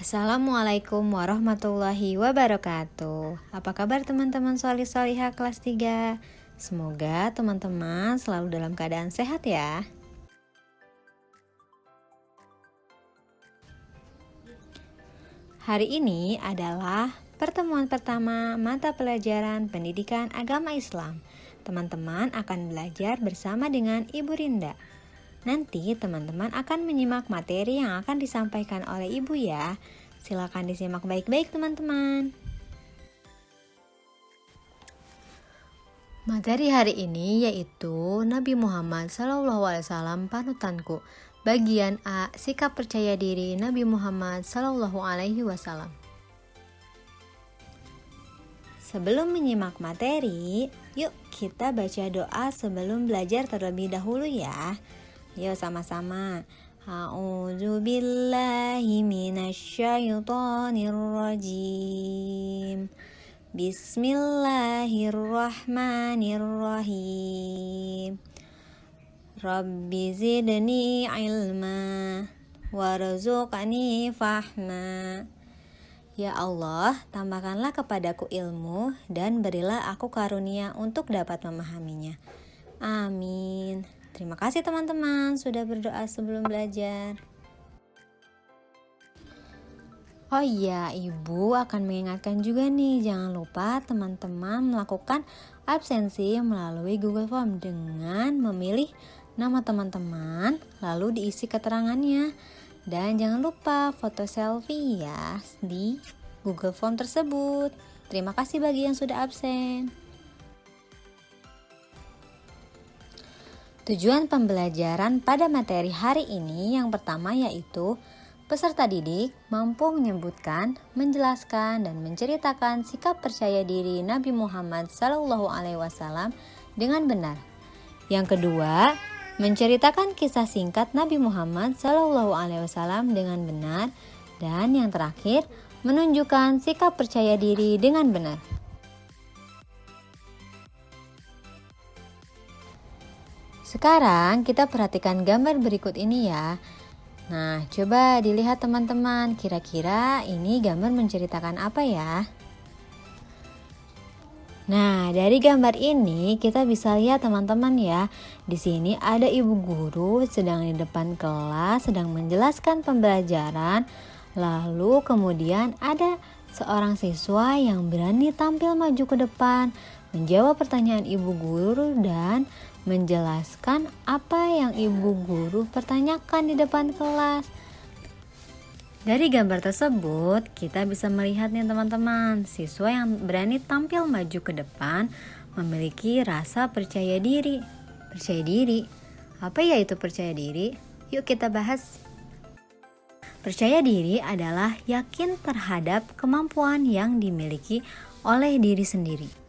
Assalamualaikum warahmatullahi wabarakatuh. Apa kabar teman-teman solih-solihah kelas 3? Semoga teman-teman selalu dalam keadaan sehat ya. Hari ini adalah pertemuan pertama mata pelajaran pendidikan agama Islam. Teman-teman akan belajar bersama dengan Ibu Rinda. Nanti teman-teman akan menyimak materi yang akan disampaikan oleh Ibu ya. Silakan disimak baik-baik teman-teman. Materi hari ini yaitu Nabi Muhammad SAW panutanku. Bagian A, sikap percaya diri Nabi Muhammad SAW. Sebelum menyimak materi, yuk kita baca doa sebelum belajar terlebih dahulu ya. Yuk sama-sama. A'udzu billahi minasyaitonir rajim. Bismillahirrahmanirrahim. Rabbi zidni ilma warzuqni fahma. Ya Allah, tambahkanlah kepadaku ilmu dan berilah aku karunia untuk dapat memahaminya. Amin. Terima kasih teman-teman sudah berdoa sebelum belajar. Oh iya, Ibu akan mengingatkan juga nih, jangan lupa teman-teman melakukan absensi melalui Google Form dengan memilih nama teman-teman, lalu diisi keterangannya. Dan jangan lupa foto selfie ya di Google Form tersebut. Terima kasih bagi yang sudah absen. Tujuan pembelajaran pada materi hari ini yang pertama yaitu peserta didik mampu menyebutkan, menjelaskan, dan menceritakan sikap percaya diri Nabi Muhammad SAW dengan benar. Yang kedua, menceritakan kisah singkat Nabi Muhammad SAW dengan benar. Dan yang terakhir, menunjukkan sikap percaya diri dengan benar. Sekarang kita perhatikan gambar berikut ini ya. Nah, coba dilihat teman-teman, kira-kira ini gambar menceritakan apa ya? Nah, dari gambar ini kita bisa lihat teman-teman ya. Di sini ada ibu guru sedang di depan kelas sedang menjelaskan pembelajaran. Lalu kemudian ada seorang siswa yang berani tampil maju ke depan, menjawab pertanyaan ibu guru dan menjelaskan apa yang ibu guru pertanyakan di depan kelas. Dari gambar tersebut, kita bisa melihat nih teman-teman, siswa yang berani tampil maju ke depan memiliki rasa percaya diri. Percaya diri, apa ya itu percaya diri? Yuk kita bahas. Percaya diri adalah yakin terhadap kemampuan yang dimiliki oleh diri sendiri.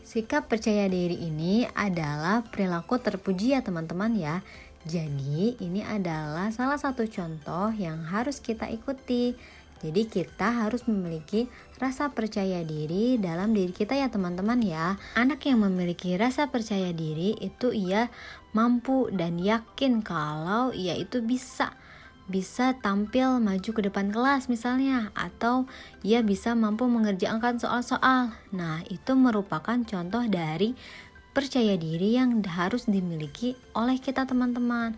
Sikap percaya diri ini adalah perilaku terpuji ya teman-teman ya. Jadi ini adalah salah satu contoh yang harus kita ikuti. Jadi kita harus memiliki rasa percaya diri dalam diri kita ya teman-teman ya. Anak yang memiliki rasa percaya diri itu ia mampu dan yakin kalau ia itu bisa tampil maju ke depan kelas misalnya, atau ia bisa mampu mengerjakan soal-soal. Nah, itu merupakan contoh dari percaya diri yang harus dimiliki oleh kita teman-teman.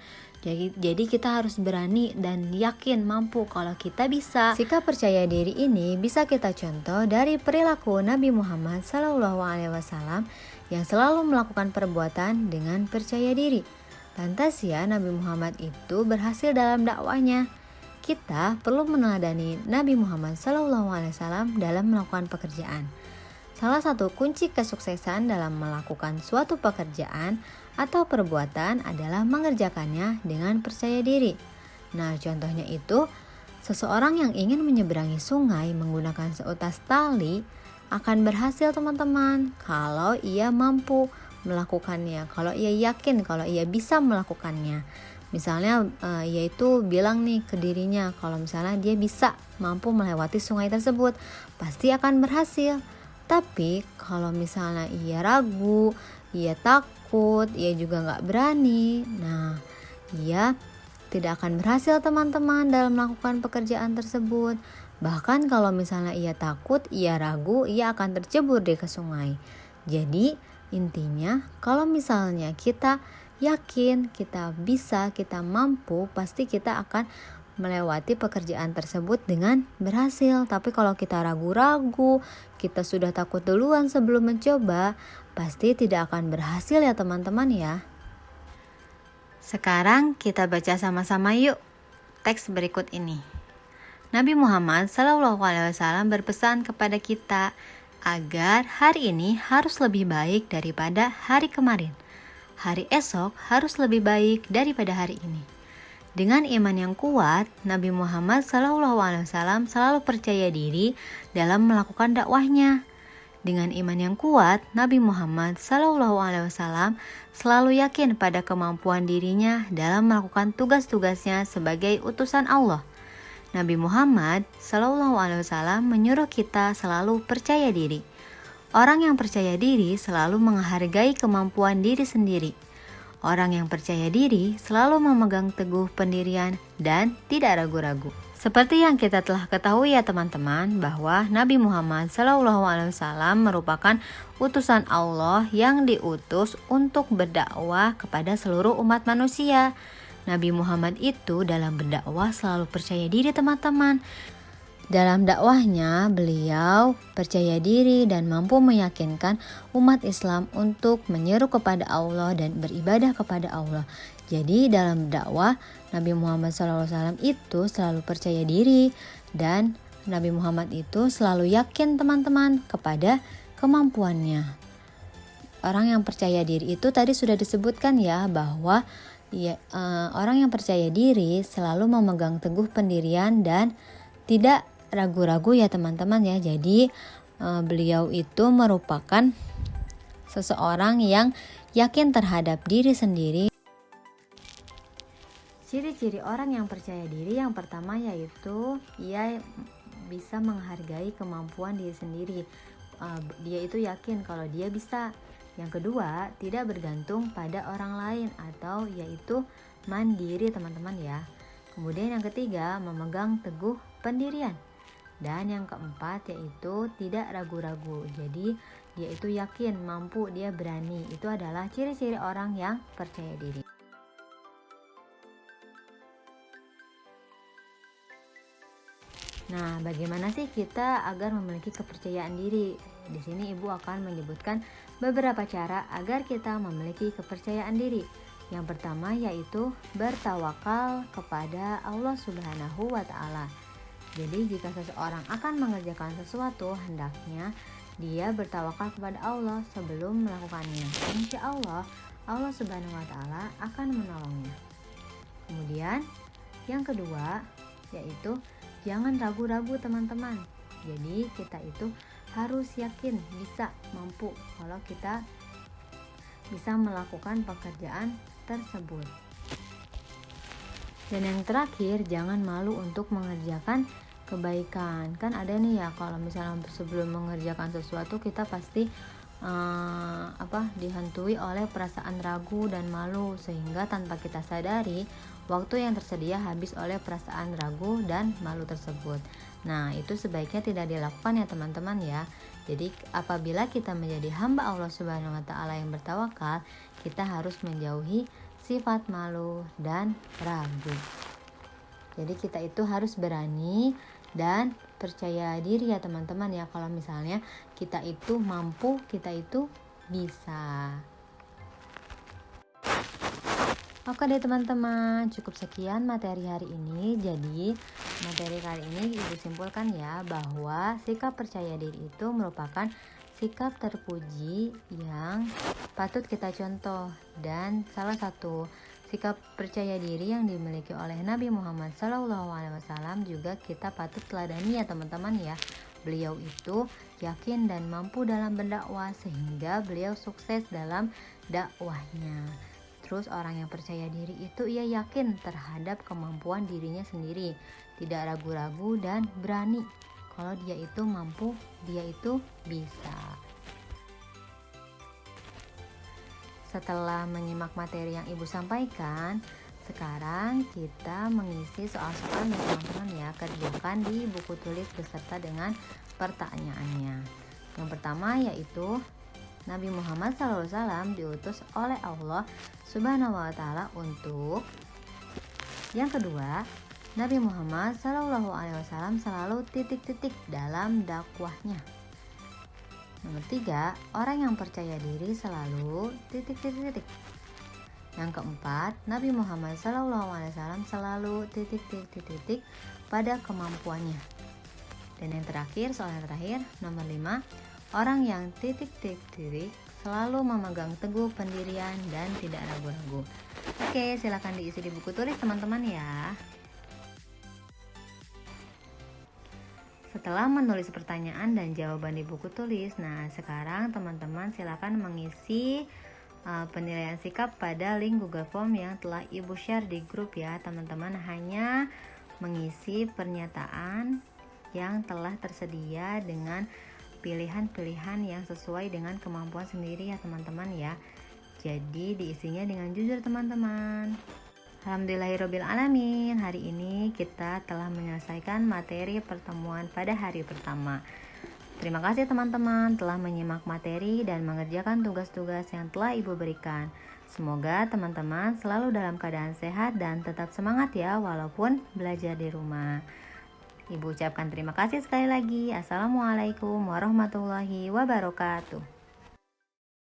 Jadi kita harus berani dan yakin mampu kalau kita bisa. Sikap percaya diri ini bisa kita contoh dari perilaku Nabi Muhammad SAW yang selalu melakukan perbuatan dengan percaya diri. Lantas ya Nabi Muhammad itu berhasil dalam dakwanya. Kita perlu meneladani Nabi Muhammad SAW dalam melakukan pekerjaan. Salah satu kunci kesuksesan dalam melakukan suatu pekerjaan atau perbuatan adalah mengerjakannya dengan percaya diri. Nah, contohnya itu, seseorang yang ingin menyeberangi sungai menggunakan seutas tali akan berhasil teman-teman kalau ia mampu melakukannya, kalau ia yakin kalau ia bisa melakukannya. Misalnya ia itu bilang nih ke dirinya kalau misalnya dia bisa mampu melewati sungai tersebut, pasti akan berhasil. Tapi kalau misalnya ia ragu, ia takut, ia juga gak berani, nah ia tidak akan berhasil teman-teman dalam melakukan pekerjaan tersebut. Bahkan kalau misalnya ia takut, ia ragu, ia akan tercebur ke sungai. Jadi intinya kalau misalnya kita yakin, kita bisa, kita mampu, pasti kita akan melewati pekerjaan tersebut dengan berhasil. Tapi kalau kita ragu-ragu, kita sudah takut duluan sebelum mencoba, pasti tidak akan berhasil ya teman-teman ya. Sekarang kita baca sama-sama yuk teks berikut ini. Nabi Muhammad SAW berpesan kepada kita agar hari ini harus lebih baik daripada hari kemarin. Hari esok harus lebih baik daripada hari ini. Dengan iman yang kuat, Nabi Muhammad SAW selalu percaya diri dalam melakukan dakwahnya. Dengan iman yang kuat, Nabi Muhammad SAW selalu yakin pada kemampuan dirinya dalam melakukan tugas-tugasnya sebagai utusan Allah. Nabi Muhammad SAW menyuruh kita selalu percaya diri. Orang yang percaya diri selalu menghargai kemampuan diri sendiri. Orang yang percaya diri selalu memegang teguh pendirian dan tidak ragu-ragu. Seperti yang kita telah ketahui ya teman-teman, bahwa Nabi Muhammad SAW merupakan utusan Allah yang diutus untuk berdakwah kepada seluruh umat manusia. Nabi Muhammad itu dalam berdakwah selalu percaya diri teman-teman. Dalam dakwahnya, beliau percaya diri dan mampu meyakinkan umat Islam untuk menyeru kepada Allah dan beribadah kepada Allah. Jadi dalam dakwah, Nabi Muhammad SAW itu selalu percaya diri dan Nabi Muhammad itu selalu yakin teman-teman kepada kemampuannya. Orang yang percaya diri itu tadi sudah disebutkan ya, bahwa orang yang percaya diri selalu memegang teguh pendirian dan tidak ragu-ragu ya teman-teman ya. Jadi beliau itu merupakan seseorang yang yakin terhadap diri sendiri. Ciri-ciri orang yang percaya diri yang pertama yaitu ia bisa menghargai kemampuan diri sendiri. Dia itu yakin kalau dia bisa. Yang kedua, tidak bergantung pada orang lain atau yaitu mandiri teman-teman ya. Kemudian yang ketiga, memegang teguh pendirian. Dan yang keempat yaitu tidak ragu-ragu. Jadi dia itu yakin, mampu, dia berani. Itu adalah ciri-ciri orang yang percaya diri. Nah, bagaimana sih kita agar memiliki kepercayaan diri? Di sini Ibu akan menyebutkan beberapa cara agar kita memiliki kepercayaan diri. Yang pertama yaitu bertawakal kepada Allah Subhanahu wa Ta'ala. Jadi jika seseorang akan mengerjakan sesuatu, hendaknya dia bertawakal kepada Allah sebelum melakukannya. Insya Allah, Allah Subhanahu wa Ta'ala akan menolongnya. Kemudian yang kedua yaitu jangan ragu-ragu teman-teman. Jadi kita itu harus yakin bisa, mampu kalau kita bisa melakukan pekerjaan tersebut. Dan yang terakhir, jangan malu untuk mengerjakan kebaikan. Kan ada nih ya, kalau misalnya sebelum mengerjakan sesuatu kita pasti dihantui oleh perasaan ragu dan malu, sehingga tanpa kita sadari waktu yang tersedia habis oleh perasaan ragu dan malu tersebut. Nah, itu sebaiknya tidak dilakukan ya teman-teman ya. Jadi apabila kita menjadi hamba Allah Subhanahu wa Ta'ala yang bertawakal, kita harus menjauhi sifat malu dan ragu. Jadi kita itu harus berani dan percaya diri ya teman-teman ya, kalau misalnya kita itu mampu, kita itu bisa. Oke deh teman-teman, cukup sekian materi hari ini. Jadi materi kali ini Ibu simpulkan ya, bahwa sikap percaya diri itu merupakan sikap terpuji yang patut kita contoh. Dan salah satu sikap percaya diri yang dimiliki oleh Nabi Muhammad SAW juga kita patut teladani ya teman-teman ya. Beliau itu yakin dan mampu dalam berdakwah sehingga beliau sukses dalam dakwahnya. Terus orang yang percaya diri itu ia yakin terhadap kemampuan dirinya sendiri, tidak ragu-ragu dan berani. Kalau dia itu mampu, dia itu bisa. Setelah menyimak materi yang Ibu sampaikan, Sekarang kita mengisi soal-soal yang teman-teman ya kerjakan di buku tulis beserta dengan pertanyaannya. Yang pertama yaitu Nabi Muhammad SAW diutus oleh Allah Subhanahu wa Ta'ala untuk. Yang kedua, Nabi Muhammad SAW selalu titik-titik dalam dakwahnya. Nomor 3, orang yang percaya diri selalu titik-titik. Yang keempat, Nabi Muhammad SAW selalu titik-titik pada kemampuannya. Dan yang terakhir, soal yang terakhir, nomor 5, orang yang titik-titik selalu memegang teguh pendirian dan tidak ragu-ragu. Oke, silakan diisi di buku tulis teman-teman ya. Setelah menulis pertanyaan dan jawaban di buku tulis, nah sekarang teman-teman silakan mengisi penilaian sikap pada link Google Form yang telah Ibu share di grup ya. Teman-teman hanya mengisi pernyataan yang telah tersedia dengan pilihan-pilihan yang sesuai dengan kemampuan sendiri ya teman-teman ya. Jadi diisinya dengan jujur teman-teman. Alhamdulillahirrabbilalamin, hari ini kita telah menyelesaikan materi pertemuan pada hari pertama. Terima kasih teman-teman telah menyimak materi dan mengerjakan tugas-tugas yang telah Ibu berikan. Semoga teman-teman selalu dalam keadaan sehat dan tetap semangat ya walaupun belajar di rumah. Ibu ucapkan terima kasih sekali lagi. Assalamualaikum warahmatullahi wabarakatuh.